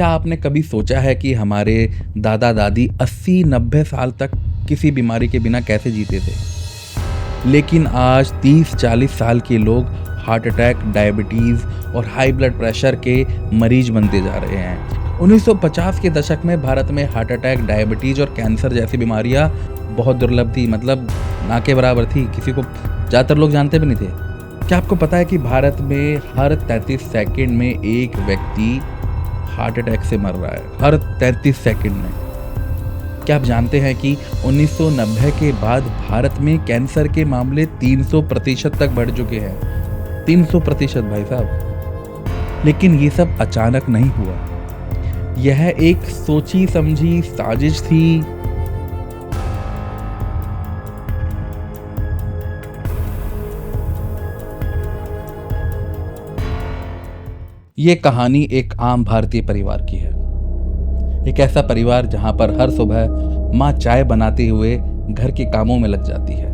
क्या आपने कभी सोचा है कि हमारे दादा दादी 80-90 साल तक किसी बीमारी के बिना कैसे जीते थे? लेकिन आज 30-40 साल के लोग हार्ट अटैक, डायबिटीज और हाई ब्लड प्रेशर के मरीज बनते जा रहे हैं। 1950 के दशक में भारत में हार्ट अटैक, डायबिटीज और कैंसर जैसी बीमारियां बहुत दुर्लभ थी, मतलब ना के बराबर थी। किसी को ज़्यादातर लोग जानते भी नहीं थे। क्या आपको पता है कि भारत में हर 33 सेकंड में एक व्यक्ति हार्ट अटैक से मर रहा है? हर 33 सेकंड में। क्या आप जानते हैं कि 1990 के बाद भारत में कैंसर के मामले 300% तक बढ़ चुके हैं? 300% भाई साहब। लेकिन ये सब अचानक नहीं हुआ। यह एक सोची समझी साजिश थी। ये कहानी एक आम भारतीय परिवार की है। एक ऐसा परिवार जहां पर हर सुबह माँ चाय बनाते हुए घर के कामों में लग जाती है।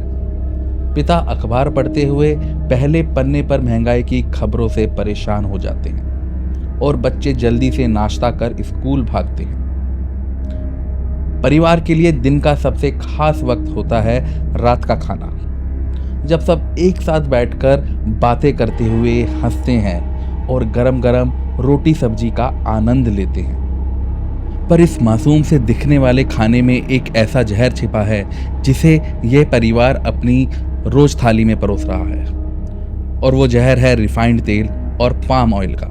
पिता अखबार पढ़ते हुए पहले पन्ने पर महंगाई की खबरों से परेशान हो जाते हैं और बच्चे जल्दी से नाश्ता कर स्कूल भागते हैं। परिवार के लिए दिन का सबसे खास वक्त होता है रात का खाना, जब सब एक साथ बैठकर बातें करते हुए हंसते हैं और गरम गरम रोटी सब्जी का आनंद लेते हैं। पर इस मासूम से दिखने वाले खाने में एक ऐसा जहर छिपा है जिसे यह परिवार अपनी रोज थाली में परोस रहा है, और वो जहर है रिफाइंड तेल और पाम ऑयल का।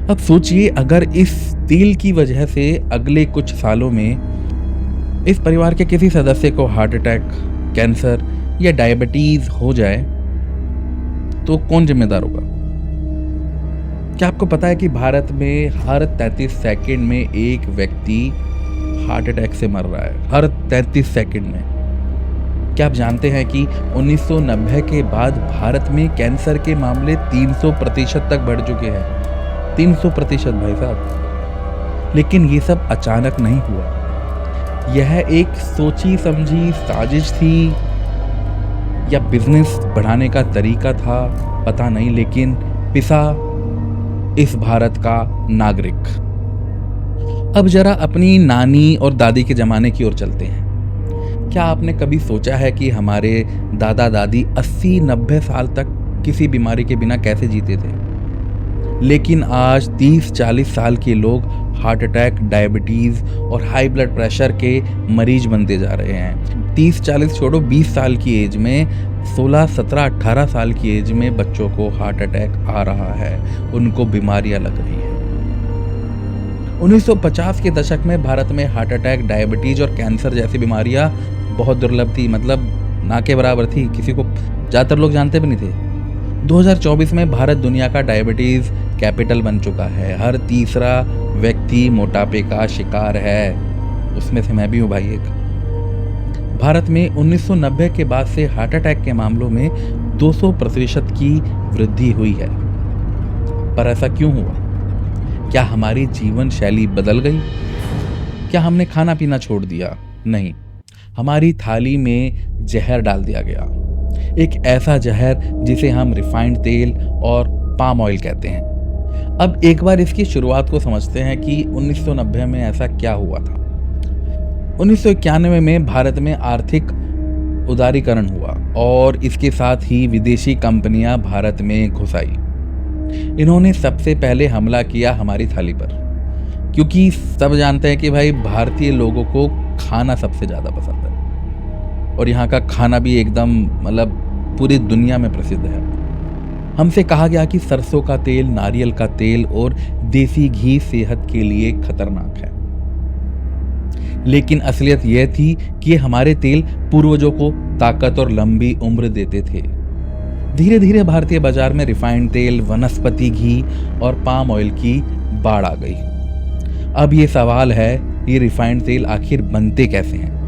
अब सोचिए, अगर इस तेल की वजह से अगले कुछ सालों में इस परिवार के किसी सदस्य को हार्ट अटैक, कैंसर या डायबिटीज हो जाए तो कौन जिम्मेदार होगा? क्या आपको पता है कि भारत में हर 33 सेकंड में एक व्यक्ति हार्ट अटैक से मर रहा है? हर 33 सेकंड में। क्या आप जानते हैं कि 1990 के बाद भारत में कैंसर के मामले 300% तक बढ़ चुके हैं? 300% भाई साहब। लेकिन ये सब अचानक नहीं हुआ। यह एक सोची समझी साजिश थी या बिजनेस बढ़ाने का तरीका था, पता नहीं, लेकिन पिसा इस भारत का नागरिक। अब जरा अपनी नानी और दादी के जमाने की ओर चलते हैं। क्या आपने कभी सोचा है कि हमारे दादा दादी 80-90 साल तक किसी बीमारी के बिना कैसे जीते थे? लेकिन आज 30-40 साल के लोग हार्ट अटैक, डायबिटीज और हाई ब्लड प्रेशर के मरीज बनते जा रहे हैं। 30-40 छोड़ो, 20 साल की एज में, 16, 17, 18 साल की एज में बच्चों को हार्ट अटैक आ रहा है, उनको बीमारियां लग रही हैं। 1950 के दशक में भारत में हार्ट अटैक, डायबिटीज और कैंसर जैसी बीमारियां बहुत दुर्लभ थी, मतलब ना के बराबर थी। किसी को ज़्यादातर लोग जानते भी नहीं थे। 2024 में भारत दुनिया का डायबिटीज कैपिटल बन चुका है। हर तीसरा व्यक्ति मोटापे का शिकार है, उसमें से मैं भी हूँ भाई एक। भारत में 1990 के बाद से हार्ट अटैक के मामलों में 200% की वृद्धि हुई है। पर ऐसा क्यों हुआ? क्या हमारी जीवन शैली बदल गई? क्या हमने खाना पीना छोड़ दिया? नहीं, हमारी थाली में जहर डाल दिया गया। एक ऐसा जहर जिसे हम रिफाइंड तेल और पाम ऑयल कहते हैं। अब एक बार इसकी शुरुआत को समझते हैं कि 1990 में ऐसा क्या हुआ था। 1991 में भारत में आर्थिक उदारीकरण हुआ और इसके साथ ही विदेशी कंपनियां भारत में घुस आई। इन्होंने सबसे पहले हमला किया हमारी थाली पर, क्योंकि सब जानते हैं कि भाई भारतीय लोगों को खाना सबसे ज़्यादा पसंद है, और यहाँ का खाना भी एकदम मतलब पूरी दुनिया में प्रसिद्ध है। हमसे कहा गया कि सरसों का तेल, नारियल का तेल और देसी घी सेहत के लिए खतरनाक है। लेकिन असलियत यह थी कि हमारे तेल पूर्वजों को ताकत और लंबी उम्र देते थे। धीरे धीरे भारतीय बाजार में रिफाइंड तेल, वनस्पति घी और पाम ऑयल की बाढ़ आ गई। अब ये सवाल है, ये रिफाइंड तेल आखिर बनते कैसे हैं?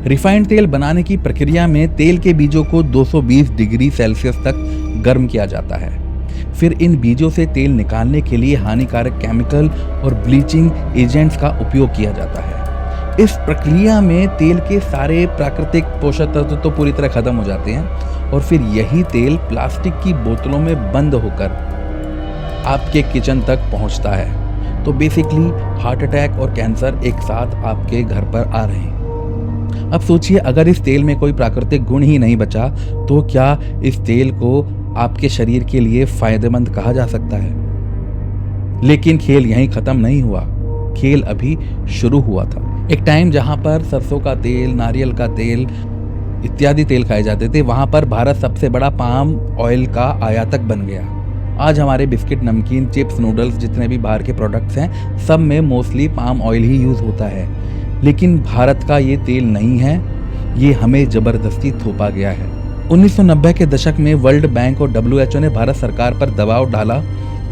रिफाइंड तेल बनाने की प्रक्रिया में तेल के बीजों को 220 डिग्री सेल्सियस तक गर्म किया जाता है। फिर इन बीजों से तेल निकालने के लिए हानिकारक केमिकल और ब्लीचिंग एजेंट्स का उपयोग किया जाता है। इस प्रक्रिया में तेल के सारे प्राकृतिक पोषक तत्व तो पूरी तरह खत्म हो जाते हैं, और फिर यही तेल प्लास्टिक की बोतलों में बंद होकर आपके किचन तक पहुंचता है। तो बेसिकली हार्ट अटैक और कैंसर एक साथ आपके घर पर आ रहे हैं। अब सोचिए, अगर इस तेल में कोई प्राकृतिक गुण ही नहीं बचा तो क्या इस तेल को आपके शरीर के लिए फायदेमंद कहा जा सकता है? लेकिन खेल यहीं खत्म नहीं हुआ, खेल अभी शुरू हुआ था। एक टाइम जहां पर सरसों का तेल, नारियल का तेल इत्यादि तेल खाए जाते थे, वहां पर भारत सबसे बड़ा पाम ऑयल का आयातक बन गया। आज हमारे बिस्किट, नमकीन, चिप्स, नूडल्स, जितने भी बाहर के प्रोडक्ट्स हैं, सब में मोस्टली पाम ऑयल ही यूज होता है। लेकिन भारत का ये तेल नहीं है, ये हमें जबरदस्ती थोपा गया है। 1990 के दशक में वर्ल्ड बैंक और WHO ने भारत सरकार पर दबाव डाला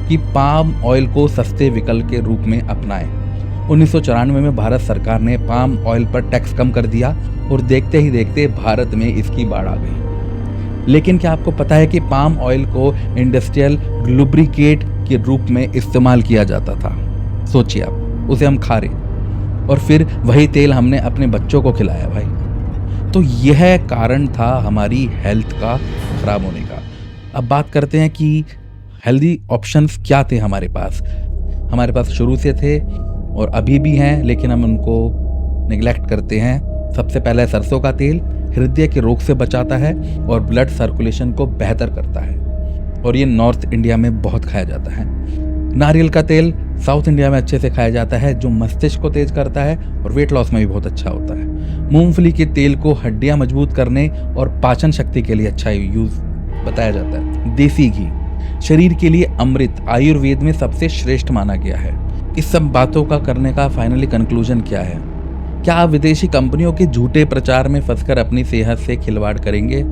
कि पाम ऑयल को सस्ते विकल्प के रूप में अपनाएं। 1994 में भारत सरकार ने पाम ऑयल पर टैक्स कम कर दिया और देखते ही देखते भारत में इसकी बाढ़ आ गई। लेकिन क्या आपको पता है कि पाम ऑयल को इंडस्ट्रियल लुब्रिकेट के रूप में इस्तेमाल किया जाता था? सोचिए आप, उसे हम खा रहे और फिर वही तेल हमने अपने बच्चों को खिलाया भाई। तो यह कारण था हमारी हेल्थ का खराब होने का। अब बात करते हैं कि हेल्दी ऑप्शंस क्या थे हमारे पास। हमारे पास शुरू से थे और अभी भी हैं, लेकिन हम उनको निगलेक्ट करते हैं। सबसे पहले सरसों का तेल हृदय के रोग से बचाता है और ब्लड सर्कुलेशन को बेहतर करता है, और ये नॉर्थ इंडिया में बहुत खाया जाता है। नारियल का तेल साउथ इंडिया में अच्छे से खाया जाता है, जो मस्तिष्क को तेज करता है और वेट लॉस में भी बहुत अच्छा होता है। मूंगफली के तेल को हड्डियां मजबूत करने और पाचन शक्ति के लिए अच्छा यूज बताया जाता है। देसी घी शरीर के लिए अमृत, आयुर्वेद में सबसे श्रेष्ठ माना गया है। इस सब बातों का करने का फाइनली कंक्लूजन क्या है? क्या आप विदेशी कंपनियों के झूठे प्रचार में फंसकर अपनी सेहत से खिलवाड़ करेंगे,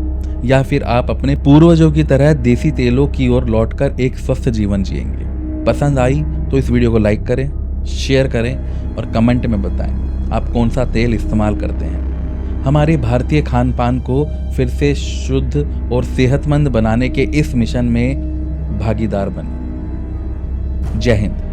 या फिर आप अपने पूर्वजों की तरह देसी तेलों की ओर लौटकर एक स्वस्थ जीवन जिएंगे? पसंद आई तो इस वीडियो को लाइक करें, शेयर करें और कमेंट में बताएं आप कौन सा तेल इस्तेमाल करते हैं। हमारे भारतीय खान पान को फिर से शुद्ध और सेहतमंद बनाने के इस मिशन में भागीदार बने। जय हिंद।